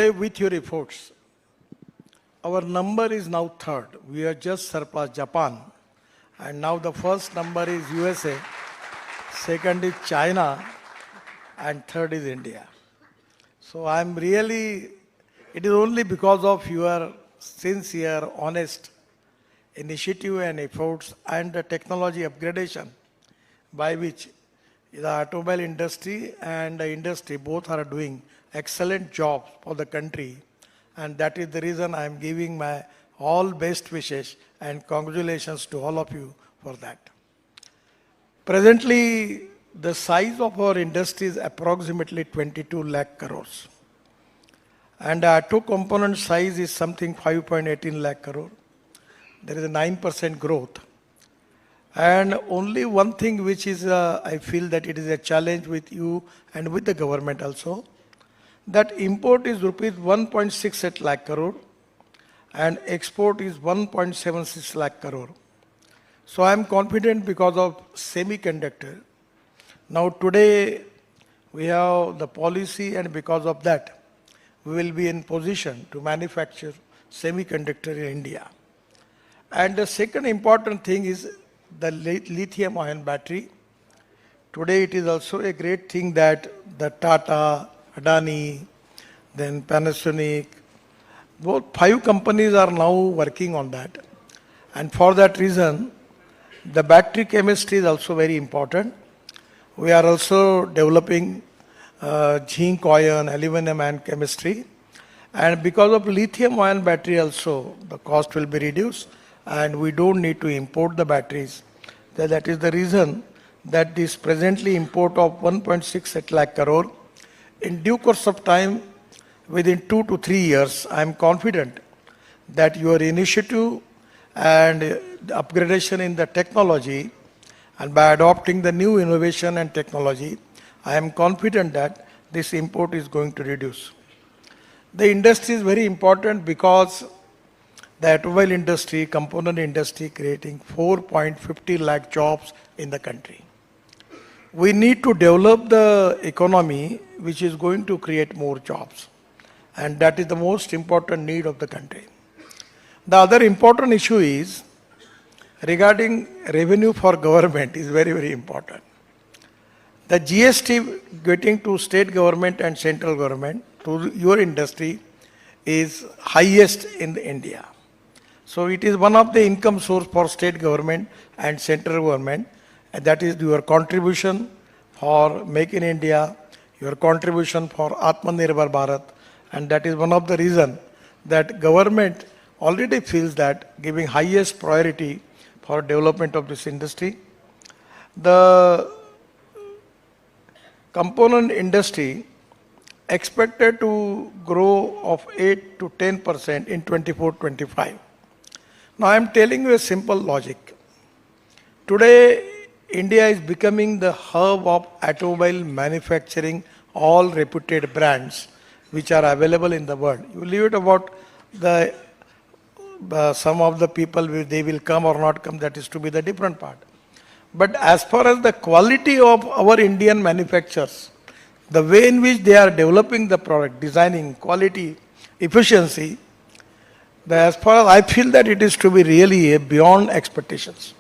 today with your efforts, our number is now third. We have just surpassed Japan. And now the first number is USA, second is China, and third is India. So I'm really, it is only because of your sincere, honest initiative and efforts and the technology upgradation by which the automobile industry and the industry both are doing excellent jobs for the country. And that is the reason I am giving my all best wishes and congratulations to all of you for that. Presently, the size of our industry is approximately 22 lakh crores. And the auto component size is something 5.18 lakh crore. There is a 9% growth. And only one thing which is, I feel that it is a challenge with you and with the government also, that import is rupees 1.68 lakh crore and export is 1.76 lakh crore. So I am confident because of semiconductor. Now today we have the policy, and because of that we will be in position to manufacture semiconductor in India. And the second important thing is the lithium ion battery. Today it is also a great thing that the Tata, Adani, then Panasonic, both 5 companies are now working on that. And for that reason, the battery chemistry is also very important. We are also developing zinc ion, aluminum ion chemistry. And because of lithium ion battery also, the cost will be reduced and we don't need to import the batteries. So that is the reason that this presently import of 1.68 lakh crore, in due course of time, within 2 to 3 years, I am confident that your initiative and the upgradation in the technology, and by adopting the new innovation and technology, I am confident that this import is going to reduce. The industry is very important because the automobile industry, component industry, creating 4.50 lakh jobs in the country. We need to develop the economy which is going to create more jobs. And that is the most important need of the country. The other important issue is regarding revenue for government is very, very important. The GST getting to state government and central government to your industry is highest in India. So it is one of the income source for state government and central government, and that is your contribution for Make in India, your contribution for Atmanirbhar Bharat, and that is one of the reason that government already feels that giving highest priority for development of this industry. The component industry expected to grow of 8 to 10% in 24-25. Now I am telling you a simple logic. Today, India is becoming the hub of automobile manufacturing, all reputed brands which are available in the world. You leave it about the some of the people, they will come or not come, that is to be the different part. But as far as the quality of our Indian manufacturers, the way in which they are developing the product, designing, quality, efficiency, as far as I feel that it is to be really beyond expectations.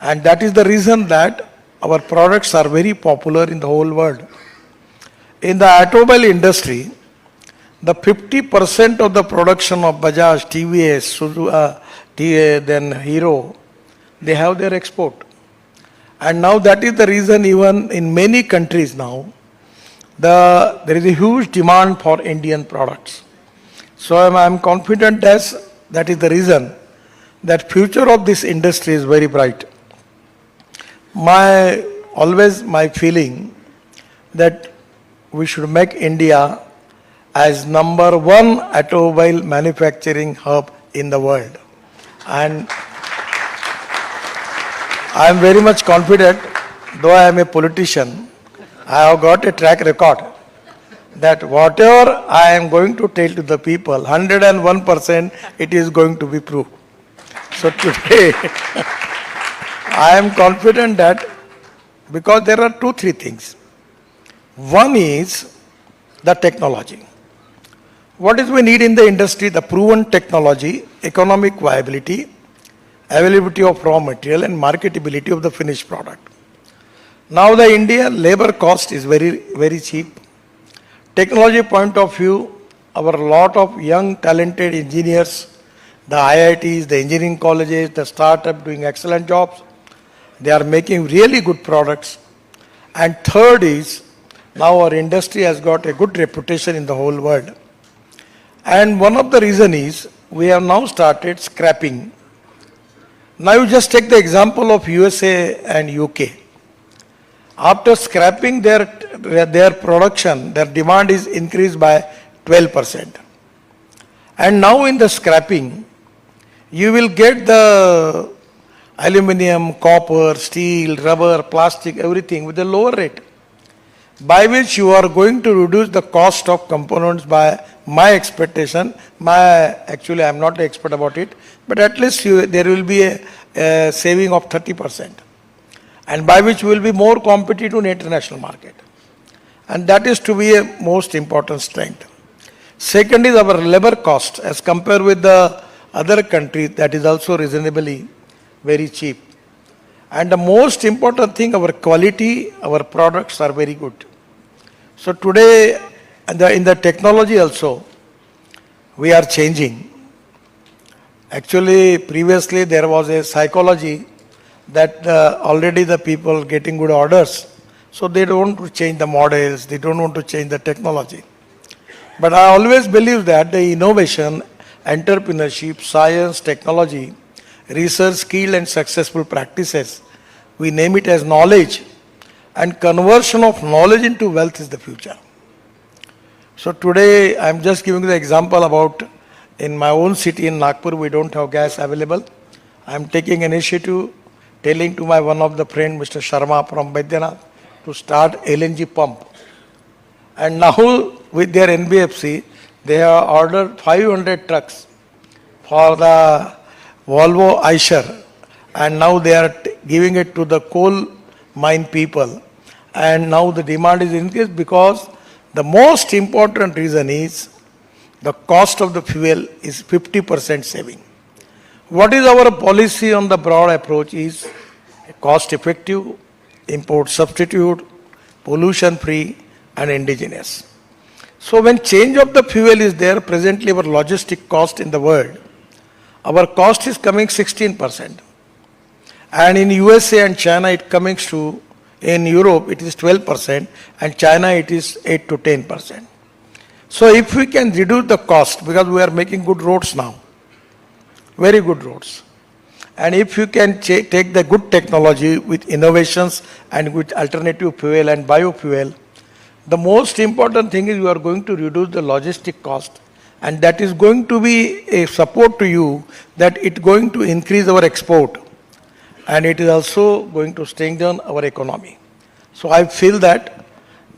And that is the reason that our products are very popular in the whole world. In the automobile industry, the 50% of the production of Bajaj, TVS, Suzuki, then Hero, they have their export. And now that is the reason even in many countries now, there is a huge demand for Indian products. So I am confident that is the reason that future of this industry is very bright. Always my feeling that we should make India as number 1 automobile manufacturing hub in the world. And I am very much confident, though I am a politician, I have got a track record that whatever I am going to tell to the people, 101% it is going to be proved. So today, I am confident that because there are 2-3 things. One is the technology. What is we need in the industry? The proven technology, economic viability, availability of raw material and marketability of the finished product. Now the Indian labor cost is very, very cheap. Technology point of view, our lot of young talented engineers, the IITs, the engineering colleges, the startup doing excellent jobs. They are making really good products. And third is, now our industry has got a good reputation in the whole world. And one of the reason is, we have now started scrapping. Now you just take the example of USA and UK. After scrapping their production, their demand is increased by 12%. And now in the scrapping, you will get the aluminum, copper, steel, rubber, plastic, everything with a lower rate, by which you are going to reduce the cost of components by my expectation. Actually, I am not an expert about it, but at least there will be a saving of 30%, and by which we will be more competitive in international market. And that is to be a most important strength. Second is our labor cost as compared with the other countries, that is also reasonably very cheap. And the most important thing, our quality, our products are very good. So today, in the technology also, we are changing. Actually, previously there was a psychology that already the people getting good orders, so they don't want to change the models, they don't want to change the technology. But I always believe that the innovation, entrepreneurship, science, technology, research, skill and successful practices, we name it as knowledge, and conversion of knowledge into wealth is the future. So today I am just giving the example about in my own city in Nagpur, we don't have gas available. I am taking initiative, telling to my one of the friend, Mr. Sharma from Baidyanath, to start LNG pump. And now with their NBFC, they have ordered 500 trucks for the Volvo Eicher, and now they are giving it to the coal mine people. And now the demand is increased because the most important reason is the cost of the fuel is 50% saving. What is our policy on the broad approach is cost effective, import substitute, pollution free and indigenous. So when change of the fuel is there, presently our logistic cost in the world, our cost is coming 16%. And in USA and China it coming to, in Europe it is 12%, and China it is 8 to 10%. So if we can reduce the cost, because we are making good roads now, very good roads, and if you can take the good technology with innovations and with alternative fuel and biofuel, the most important thing is you are going to reduce the logistic cost, and that is going to be a support to you, that it going to increase our export, and it is also going to strengthen our economy. So I feel that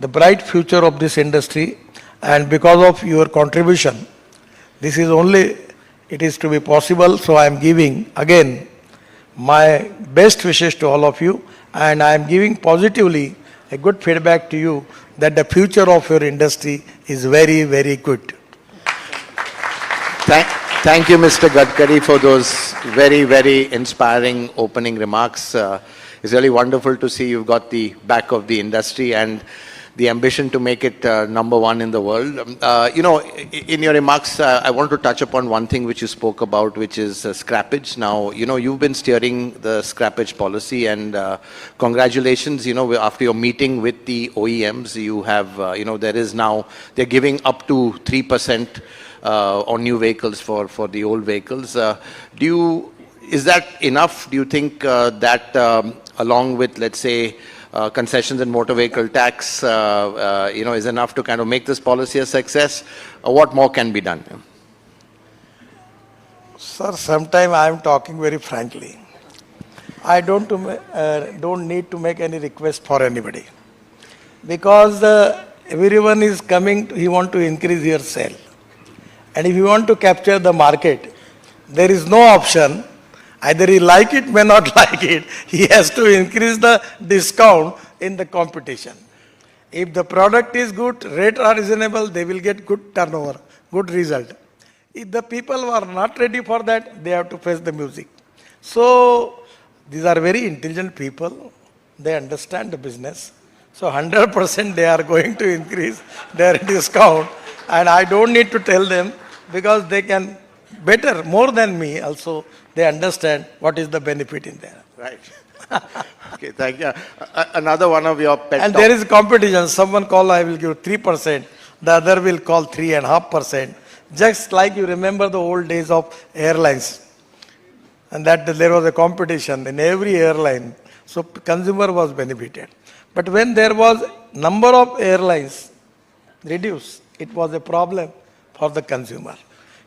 the bright future of this industry, and because of your contribution, this is only, it is to be possible. So I am giving again my best wishes to all of you, and I am giving positively a good feedback to you that the future of your industry is very, very good. Thank you, Mr. Gadkari, for those very, very inspiring opening remarks. It's really wonderful to see you've got the back of the industry and the ambition to make it number one in the world. In your remarks, I want to touch upon one thing which you spoke about, which is scrappage. Now, you've been steering the scrappage policy, and congratulations, after your meeting with the OEMs, you have, there is now, they're giving up to 3% on new vehicles for the old vehicles. Is that enough? Do you think that along with, let's say, concessions and motor vehicle tax, is enough to kind of make this policy a success? What more can be done? Sir, sometimes I am talking very frankly. I don't need to make any request for anybody, because everyone is coming, he want to increase your sale. And if you want to capture the market, there is no option. Either he like it, may not like it. He has to increase the discount in the competition. If the product is good, rates are reasonable, they will get good turnover. good result. If the people are not ready for that, they have to face the music. So these are very intelligent people. They understand the business. So 100% they are going to increase their discount. And I don't need to tell them because they can better, more than me also, they understand what is the benefit in there. Right. Okay, thank you. Another one of your pet And there is competition. Someone call, I will give 3%. The other will call 3.5%. Just like you remember the old days of airlines. And that there was a competition in every airline. So consumer was benefited. But when there was number of airlines reduced, it was a problem for the consumer.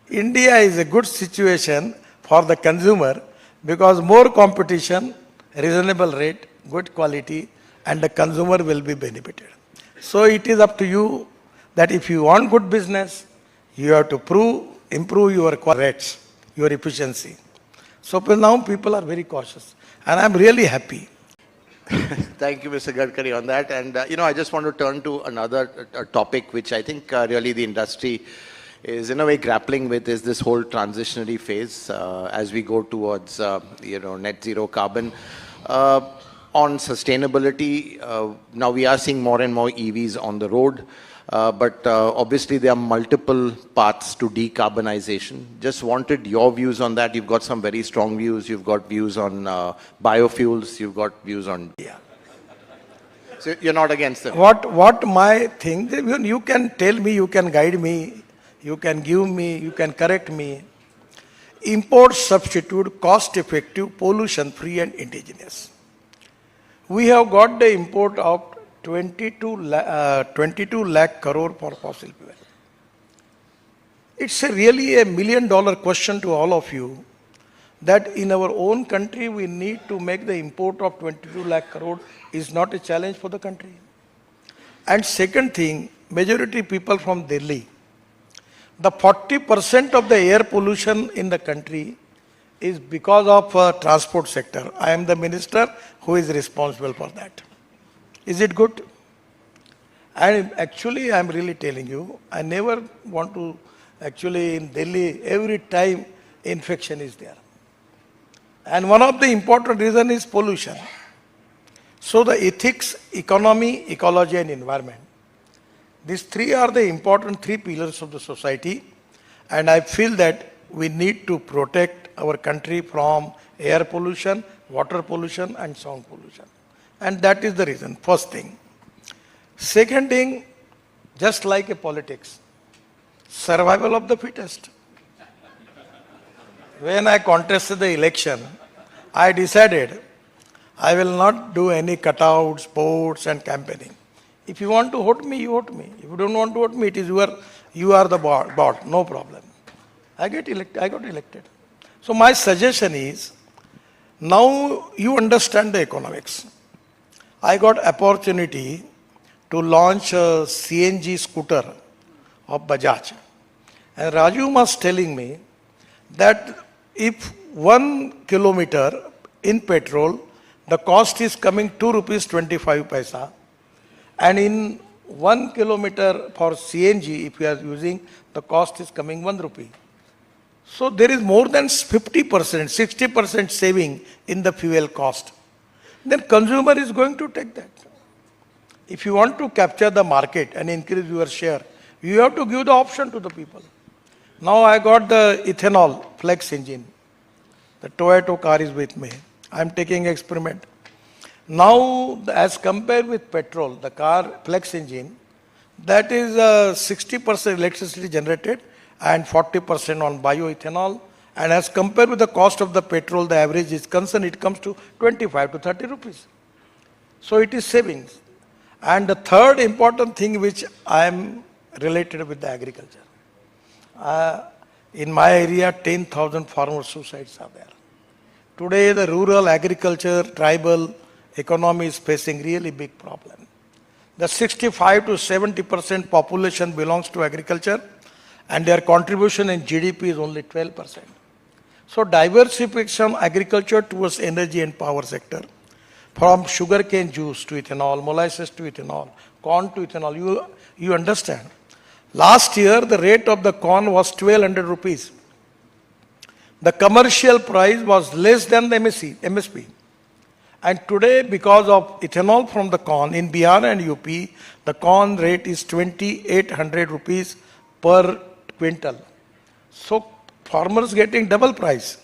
India is a good situation for the consumer because more competition, reasonable rate, good quality, and the consumer will be benefited. So it is up to you that if you want good business, you have to improve your rates, your efficiency. So now people are very cautious. And I'm really happy. Thank you, Mr. Gadkari, on that. And, I just want to turn to another topic, which I think really the industry is in a way grappling with, is this whole transitionary phase as we go towards, net zero carbon. On sustainability, now we are seeing more and more EVs on the road. But obviously there are multiple paths to decarbonization. Just wanted your views on that. You've got some very strong views. You've got views on biofuels. You've got views on... Yeah. So you're not against them? What my thing, you can tell me, you can guide me, you can give me, you can correct me. Import substitute, cost effective, pollution free and indigenous. We have got the import of 22 lakh crore for fossil fuel. It's really a $1 million question to all of you that in our own country we need to make the import of 22 lakh crore is not a challenge for the country. And second thing, majority people from Delhi, the 40% of the air pollution in the country is because of transport sector. I am the minister who is responsible for that. Is it good? And actually, I am really telling you, I never want to, actually in Delhi, every time infection is there. And one of the important reasons is pollution. So the ethics, economy, ecology and environment. These three are the important three pillars of the society. And I feel that we need to protect our country from air pollution, water pollution and sound pollution. And that is the reason, first thing. Second thing, just like a politics, survival of the fittest. When I contested the election, I decided I will not do any cutouts, votes and campaigning. If you want to vote me, you vote me. If you don't want to vote me, it is you are the bot, no problem. I got elected. So my suggestion is, now you understand the economics. I got opportunity to launch a CNG scooter of Bajaj. And Raju was telling me that if 1 kilometer in petrol, the cost is coming 2 rupees 25 paisa. And in 1 kilometer for CNG, if you are using, the cost is coming 1 rupee. So there is more than 50%, 60% saving in the fuel cost. Then consumer is going to take that. If you want to capture the market and increase your share, you have to give the option to the people. Now I got the ethanol flex engine. The Toyota car is with me. I am taking experiment. Now as compared with petrol, the car flex engine, that is 60% electricity generated and 40% on bioethanol. And as compared with the cost of the petrol, the average is concerned, it comes to 25 to 30 rupees. So it is savings. And the third important thing which I am related with the agriculture. In my area, 10,000 farmer suicides are there. Today, the rural agriculture, tribal economy is facing really big problem. The 65 to 70% population belongs to agriculture and their contribution in GDP is only 12%. So diversification agriculture towards energy and power sector, from sugarcane juice to ethanol, molasses to ethanol, corn to ethanol, you understand. Last year, the rate of the corn was 1200 rupees. The commercial price was less than the MSP. And today, because of ethanol from the corn in Bihar and UP, the corn rate is 2800 rupees per quintal. So farmers getting double price.